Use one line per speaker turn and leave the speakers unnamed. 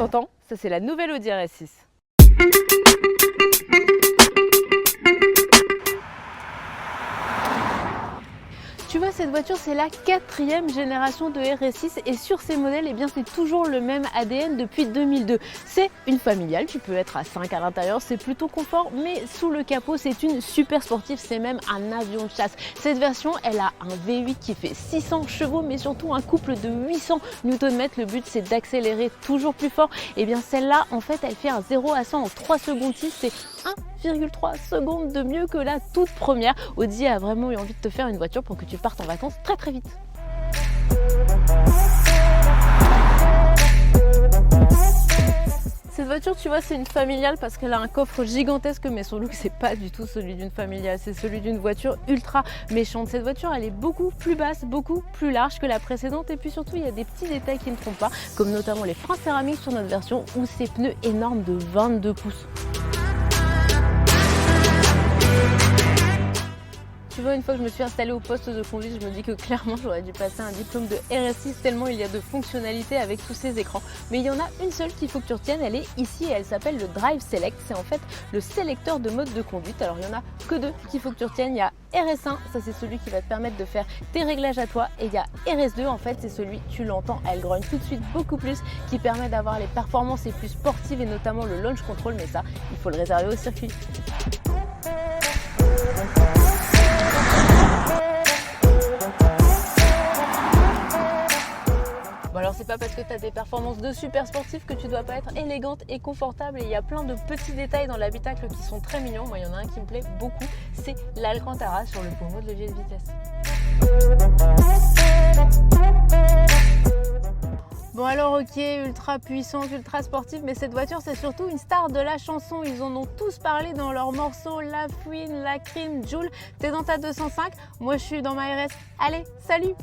T'entends? Ça c'est la nouvelle Audi RS6. Tu vois, cette voiture, c'est la 4e génération de RS6 et sur ces modèles, eh bien, c'est toujours le même ADN depuis 2002. C'est une familiale, tu peux être à 5 à l'intérieur, c'est plutôt confort, mais sous le capot, c'est une super sportive, c'est même un avion de chasse. Cette version, elle a un V8 qui fait 600 chevaux, mais surtout un couple de 800 Nm. Le but, c'est d'accélérer toujours plus fort. Et bien, celle-là, en fait, elle fait un 0 à 100 en 3 secondes 6, c'est 1,3 secondes de mieux que la toute première. Audi a vraiment eu envie de te faire une voiture pour que tu partes en vacances très très vite. Cette voiture, tu vois, c'est une familiale parce qu'elle a un coffre gigantesque, mais son look, c'est pas du tout celui d'une familiale, c'est celui d'une voiture ultra méchante. Cette voiture, elle est beaucoup plus basse, beaucoup plus large que la précédente, et puis surtout, il y a des petits détails qui ne trompent pas, comme notamment les freins céramiques sur notre version ou ces pneus énormes de 22 pouces. Tu vois, une fois que je me suis installée au poste de conduite, je me dis que clairement j'aurais dû passer un diplôme de RS6 tellement il y a de fonctionnalités avec tous ces écrans. Mais il y en a une seule qu'il faut que tu retiennes, elle est ici et elle s'appelle le Drive Select. C'est en fait le sélecteur de mode de conduite. Alors il n'y en a que deux qu'il faut que tu retiennes. Il y a RS1, ça c'est celui qui va te permettre de faire tes réglages à toi. Et il y a RS2, en fait c'est celui, tu l'entends, elle grogne tout de suite beaucoup plus, qui permet d'avoir les performances les plus sportives et notamment le launch control. Mais ça, il faut le réserver au circuit. Bon alors c'est pas parce que tu as des performances de super sportif que tu dois pas être élégante et confortable, et il y a plein de petits détails dans l'habitacle qui sont très mignons. Moi il y en a un qui me plaît beaucoup, c'est l'Alcantara sur le pommeau de levier de vitesse. Bon alors ok, ultra puissante, ultra sportive, mais cette voiture c'est surtout une star de la chanson. Ils en ont tous parlé dans leurs morceaux, La Fouine, La Crime, Joule. T'es dans ta 205, moi je suis dans ma RS. Allez, salut!